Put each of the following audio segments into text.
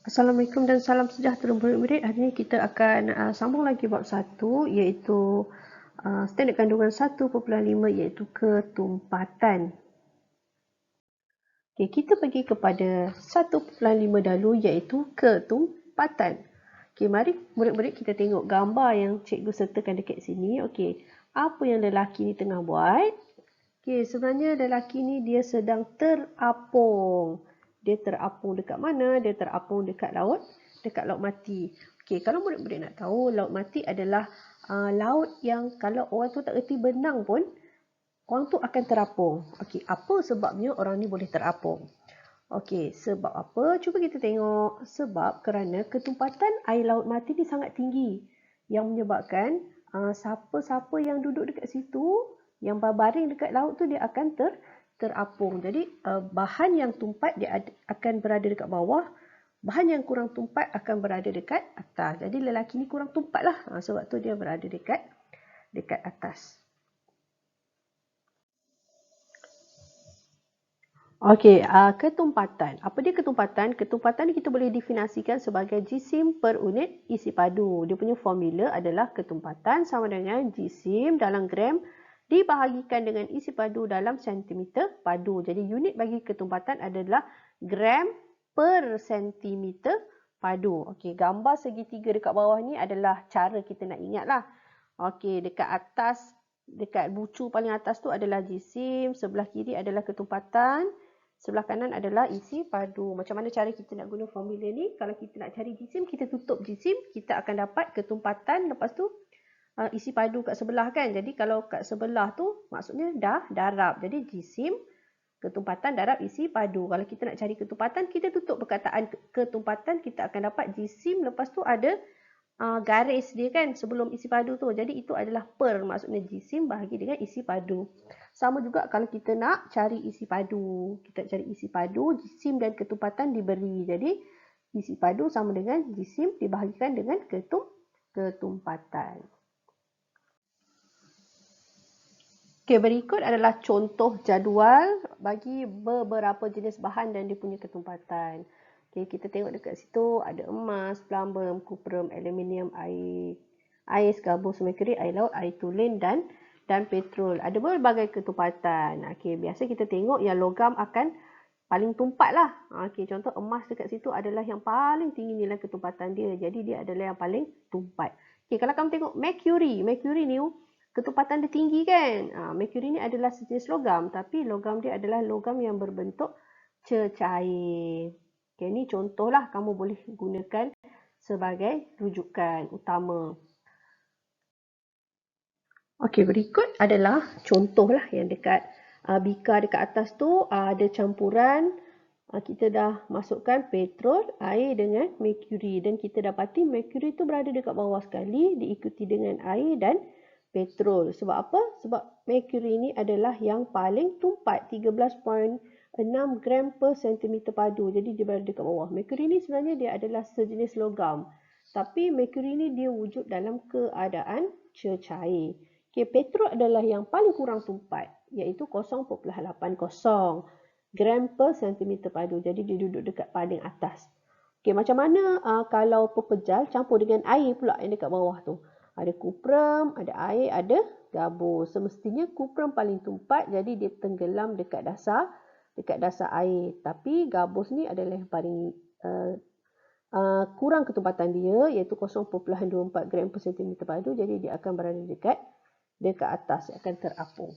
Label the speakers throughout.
Speaker 1: Assalamualaikum dan salam sejahtera murid-murid. Hari ini kita akan sambung lagi bab 1 iaitu standard kandungan 1.5 iaitu ketumpatan. Okay, kita pergi kepada 1.5 dahulu iaitu ketumpatan. Okay, mari murid-murid kita tengok gambar yang cikgu sertakan dekat sini. Okay, apa yang lelaki ni tengah buat? Okay, sebenarnya lelaki ni dia sedang terapung. Dia terapung dekat mana? Dia terapung dekat laut mati. Okey, kalau murid-murid nak tahu, laut mati adalah laut yang kalau orang tu tak erti berenang pun, orang tu akan terapung. Okey, apa sebabnya orang ni boleh terapung? Okey, sebab apa? Cuba kita tengok. Sebab kerana ketumpatan air laut mati ni sangat tinggi yang menyebabkan siapa-siapa yang duduk dekat situ, yang berbaring dekat laut tu dia akan terapung. Jadi bahan yang tumpat dia akan berada dekat bawah, bahan yang kurang tumpat akan berada dekat atas. Jadi lelaki ni kurang tumpat lah. Sebab tu dia berada dekat atas. Okey, ketumpatan. Apa dia ketumpatan? Ketumpatan ni kita boleh definisikan sebagai jisim per unit isi padu. Dia punya formula adalah ketumpatan sama dengan jisim dalam gram dibahagikan dengan isi padu dalam sentimeter padu. Jadi unit bagi ketumpatan adalah gram per sentimeter padu. Okey, gambar segitiga dekat bawah ni adalah cara kita nak ingat lah. Okey, dekat atas, dekat bucu paling atas tu adalah jisim, sebelah kiri adalah ketumpatan, sebelah kanan adalah isi padu. Macam mana cara kita nak guna formula ni? Kalau kita nak cari jisim, kita tutup jisim, kita akan dapat ketumpatan, lepas tu isi padu kat sebelah kan. Jadi kalau kat sebelah tu maksudnya dah darab. Jadi jisim, ketumpatan darab isi padu. Kalau kita nak cari ketumpatan, kita tutup perkataan ketumpatan, kita akan dapat jisim, lepas tu ada garis dia kan sebelum isi padu tu. Jadi itu adalah per, maksudnya jisim bahagi dengan isi padu. Sama juga kalau kita nak cari isi padu. Kita cari isi padu, jisim dan ketumpatan diberi. Jadi isi padu sama dengan jisim dibahagikan dengan ketumpatan. Okey, berikut adalah contoh jadual bagi beberapa jenis bahan dan dia punya ketumpatan. Okey, kita tengok dekat situ ada emas, plumbum, kuprum, aluminium, air, gabus, merkuri, air laut, air tulen dan petrol. Ada berbagai ketumpatan. Okey, biasa kita tengok yang logam akan paling tumpat lah. Okey, contoh emas dekat situ adalah yang paling tinggi nilai ketumpatan dia. Jadi dia adalah yang paling tumpat. Okey, kalau kamu tengok merkuri ni ketumpatan dia tinggi kan. Merkuri ni adalah sejenis logam, tapi logam dia adalah logam yang berbentuk cecair. Okay, ni contohlah kamu boleh gunakan sebagai rujukan utama. Okey, berikut adalah contohlah yang dekat bika dekat atas tu ada campuran. Kita dah masukkan petrol, air dengan merkuri dan kita dapati merkuri tu berada dekat bawah sekali diikuti dengan air dan petrol. Sebab apa? Sebab merkuri ni adalah yang paling tumpat, 13.6 gram per sentimeter padu. Jadi dia berada dekat bawah. Merkuri ni sebenarnya dia adalah sejenis logam. Tapi merkuri ni dia wujud dalam keadaan cecair. Okay, petrol adalah yang paling kurang tumpat iaitu 0.80 gram per sentimeter padu. Jadi dia duduk dekat paling atas. Okay, macam mana kalau pepejal campur dengan air pula yang dekat bawah tu? Ada kuprum, ada air, ada gabus. Semestinya kuprum paling tumpat jadi dia tenggelam dekat dasar air. Tapi gabus ni adalah yang paling kurang ketumpatan dia iaitu 0.24 gram per sentimeter padu. Jadi dia akan berada dekat atas, akan terapung.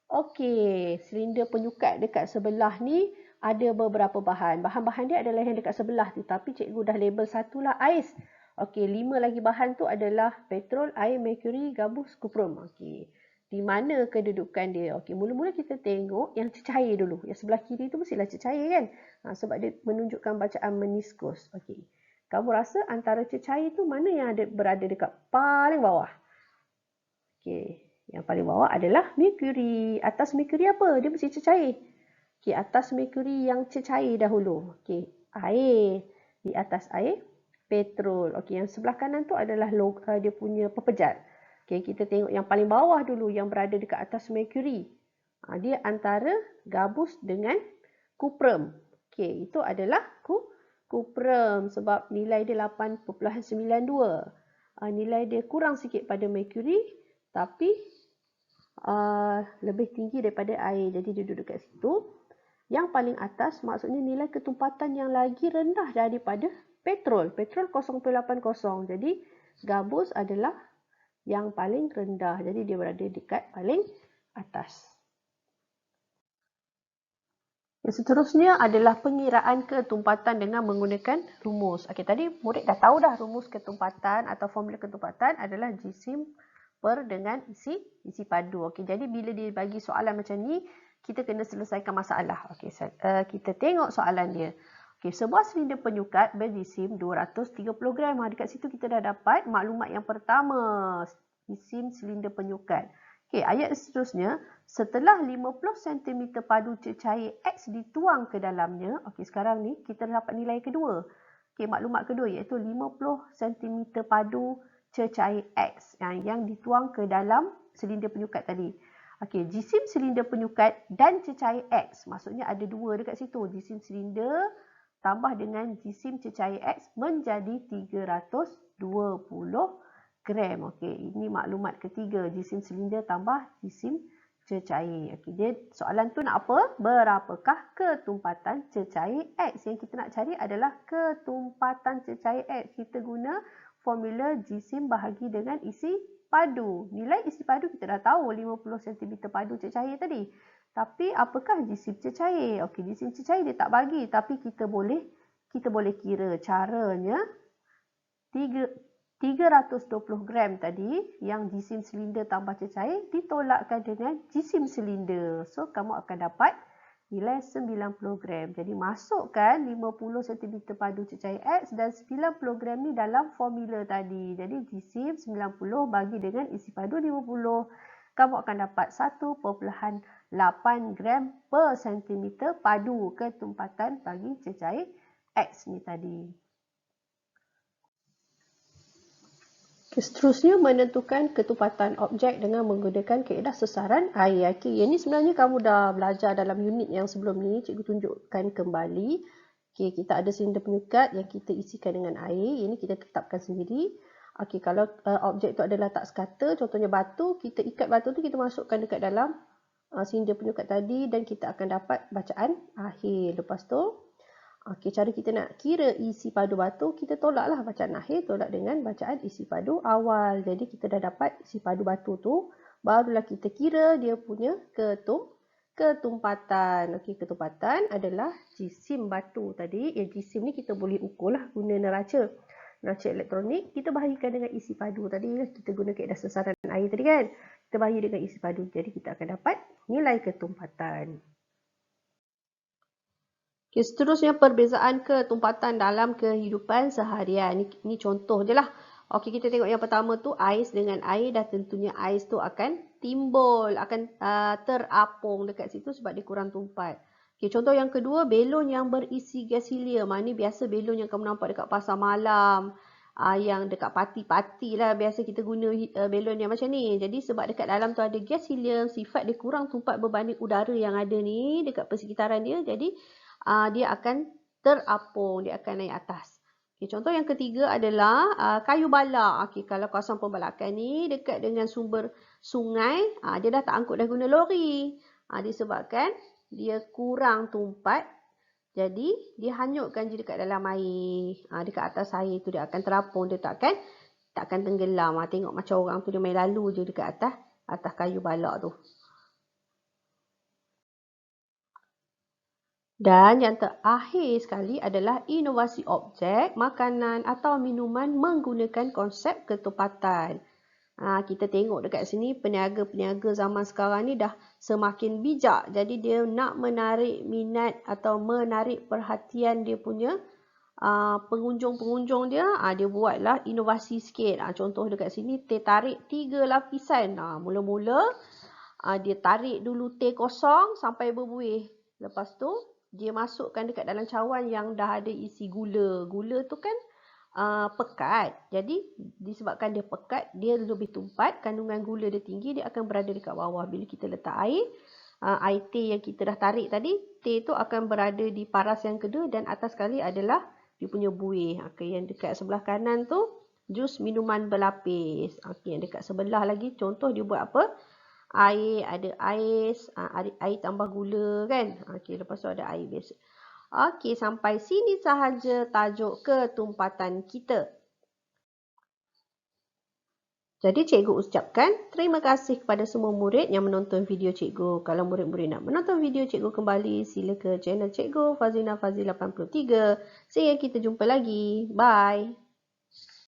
Speaker 1: Okey, silinder penyukat dekat sebelah ni ada beberapa bahan. Bahan-bahan dia adalah yang dekat sebelah tu, tapi cikgu dah label satulah ais. Okey, 5 lagi bahan tu adalah petrol, air, merkuri, gabus, kuprum. Okey, di mana kedudukan dia? Okey, mula-mula kita tengok yang cecair dulu. Yang sebelah kiri tu mestilah cecair kan? Sebab dia menunjukkan bacaan meniskus. Okey, kamu rasa antara cecair tu mana yang berada dekat paling bawah? Okey, yang paling bawah adalah merkuri. Atas merkuri apa? Dia mesti cecair. Okey, atas merkuri yang cecair dahulu. Okey, air. Di atas air, petrol. Okey, yang sebelah kanan tu adalah dia punya pepejal. Okey, kita tengok yang paling bawah dulu yang berada dekat atas merkuri. Dia antara gabus dengan kuprum. Okey, itu adalah Cuprum sebab nilai dia 8.92. Nilai dia kurang sikit pada mercury tapi lebih tinggi daripada air. Jadi dia duduk kat situ. Yang paling atas maksudnya nilai ketumpatan yang lagi rendah daripada petrol. Petrol 0.80. Jadi gabus adalah yang paling rendah. Jadi dia berada dekat paling atas. Yang seterusnya adalah pengiraan ketumpatan dengan menggunakan rumus. Okey, tadi murid dah tahu dah rumus ketumpatan atau formula ketumpatan adalah jisim per dengan isi padu. Okey, jadi bila dia bagi soalan macam ni, kita kena selesaikan masalah. Okey, kita tengok soalan dia. Okey, sebuah silinder penyukat berjisim 230 gram. Dekat situ kita dah dapat maklumat yang pertama, jisim silinder penyukat. Okey, ayat seterusnya, setelah 50 cm padu cecair X dituang ke dalamnya, okey sekarang ni kita dapat nilai kedua. Okey, maklumat kedua iaitu 50 cm padu cecair X yang dituang ke dalam silinder penyukat tadi. Okey, jisim silinder penyukat dan cecair X, maksudnya ada dua dekat situ. Jisim silinder tambah dengan jisim cecair X menjadi 320 gram. Okey, ini maklumat ketiga, jisim silinder tambah jisim cecair. Okey, dia soalan tu nak apa? Berapakah ketumpatan cecair X? Yang kita nak cari adalah ketumpatan cecair X. Kita guna formula jisim bahagi dengan isi padu. Nilai isi padu kita dah tahu 50 cm padu cecair tadi. Tapi apakah jisim cecair? Okey, jisim cecair dia tak bagi, tapi kita boleh kira. Caranya 320 gram tadi yang jisim silinder tambah cecair ditolakkan dengan jisim silinder. So, kamu akan dapat nilai 90 gram. Jadi, masukkan 50 cm padu cecair X dan 90 gram ni dalam formula tadi. Jadi, jisim 90 bagi dengan isi padu 50. Kamu akan dapat 1.8 gram per cm padu ketumpatan bagi cecair X ni tadi. Seterusnya, menentukan ketumpatan objek dengan menggunakan kaedah sesaran air. Okay, yang ni sebenarnya kamu dah belajar dalam unit yang sebelum ni. Cikgu tunjukkan kembali. Okay, kita ada silinder penyukat yang kita isikan dengan air. Ini kita tetapkan sendiri. Okay, kalau objek tu adalah tak sekata, contohnya batu, kita ikat batu tu, kita masukkan dekat dalam silinder penyukat tadi dan kita akan dapat bacaan akhir. Lepas tu, okey, cara kita nak kira isi padu batu, kita tolaklah bacaan akhir, tolak dengan bacaan isi padu awal. Jadi kita dah dapat isi padu batu tu, barulah kita kira dia punya ketumpatan. Okey, ketumpatan adalah jisim batu tadi. Jisim ni kita boleh ukurlah guna neraca. Neraca elektronik, kita bahagikan dengan isi padu tadi. Kita guna kaedah sesaran air tadi kan. Kita bahagi dengan isi padu. Jadi kita akan dapat nilai ketumpatan. Okay, seterusnya perbezaan ketumpatan dalam kehidupan seharian. Ini contoh je lah. Okey, kita tengok yang pertama tu ais dengan air, dah tentunya ais tu akan timbul, akan terapung dekat situ sebab dia kurang tumpat. Okey, contoh yang kedua, belon yang berisi gas helium. Ini biasa belon yang kamu nampak dekat pasar malam, yang dekat parti-parti lah biasa kita guna belon yang macam ni. Jadi sebab dekat dalam tu ada gas helium, sifat dia kurang tumpat berbanding udara yang ada ni dekat persekitaran dia. Jadi dia akan terapung, dia akan naik atas. Okay, contoh yang ketiga adalah kayu balak. Okay, kalau kawasan pembalakan ni dekat dengan sumber sungai, dia dah tak angkut, dah guna lori. Disebabkan dia kurang tumpat, jadi dia hanyutkan je dekat dalam air. Dekat atas air tu dia akan terapung, dia takkan tenggelam. Tengok macam orang tu dia main lalu je dekat atas kayu balak tu. Dan yang terakhir sekali adalah inovasi objek, makanan atau minuman menggunakan konsep ketumpatan. Kita tengok dekat sini peniaga-peniaga zaman sekarang ni dah semakin bijak. Jadi dia nak menarik minat atau menarik perhatian dia punya pengunjung-pengunjung dia. Dia buatlah inovasi sikit. Contoh dekat sini teh tarik 3 lapisan. Mula-mula dia tarik dulu teh kosong sampai berbuih. Lepas tu dia masukkan dekat dalam cawan yang dah ada isi gula. Gula tu kan pekat. Jadi disebabkan dia pekat, dia lebih tumpat, kandungan gula dia tinggi, dia akan berada dekat bawah. Bila kita letak air teh yang kita dah tarik tadi, teh tu akan berada di paras yang kedua dan atas sekali adalah dia punya buih. Okey, yang dekat sebelah kanan tu jus minuman berlapis. Okey, yang dekat sebelah lagi contoh dia buat apa? Air, ada ais, ada air tambah gula kan. Okey, lepas tu ada air biasa. Okey, sampai sini sahaja tajuk ketumpatan kita. Jadi cikgu ucapkan terima kasih kepada semua murid yang menonton video cikgu. Kalau murid-murid nak menonton video cikgu kembali, sila ke channel cikgu Fazlina Fazil 83. Sehingga kita jumpa lagi. Bye.